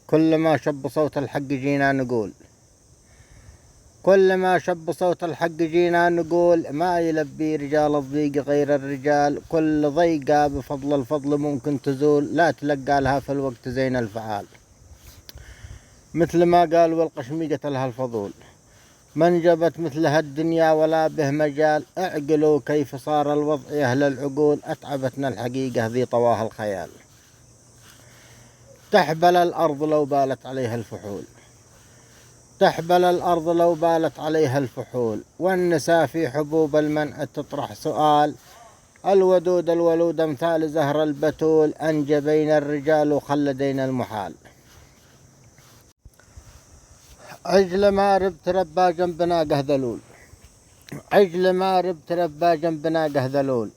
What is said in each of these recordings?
كل ما شب صوت الحق جينا نقول، كل ما شب صوت الحق جينا نقول، ما يلبي رجال الضيق غير الرجال. كل ضيقة بفضل الفضل ممكن تزول، لا تلقى لها في الوقت زين الفعال. مثل ما قال والقشمي قتلها الفضول، من جبت مثلها الدنيا ولا به مجال. اعقلوا كيف صار الوضع يا أهل العقول، أتعبتنا الحقيقة ذي طواها الخيال. تحبل الأرض لو بالت عليها الفحول، تحبل الأرض لو بالت عليها الفحول. والنساء في حبوب المنع تطرح سؤال، الودود الولود امثال زهر البتول. أنجبين الرجال وخلدين المحال. عجل مارب تربى جنب ناقه ذلول، عجل مارب تربى جنب ناقه ذلول.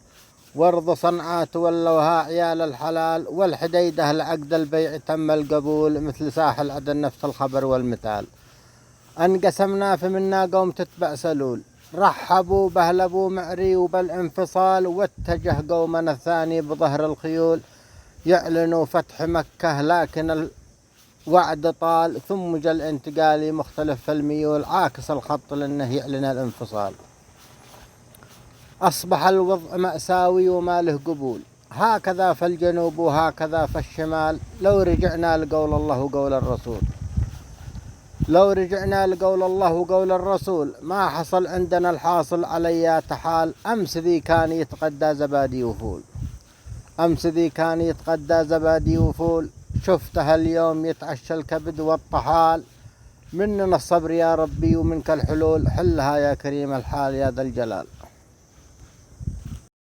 وارض صنعاء تولوها عيال الحلال، والحديدة العقد البيع تم القبول. مثل ساحل عدن نفس الخبر والمثال، انقسمنا فمنا قوم تتبع سلول. رحبوا بهلبوا معري وبالانفصال، واتجه قومنا الثاني بظهر الخيول. يعلنوا فتح مكة لكن الوعد طال، ثم جاء الانتقالي مختلف في الميول. عاكس الخط لأنه يعلن الانفصال. أصبح الوضع مأساوي وما له قبول، هكذا في الجنوب وهكذا في الشمال. لو رجعنا لقول الله وقول الرسول، لو رجعنا لقول الله وقول الرسول، ما حصل عندنا الحاصل عليات حال. أمس ذي كان يتغدى زبادي وفول، أمس ذي كان يتغدى زبادي وفول. شفتها اليوم يتعشى الكبد والطحال. مننا الصبر يا ربي ومنك الحلول، حلها يا كريم الحال يا ذا الجلال.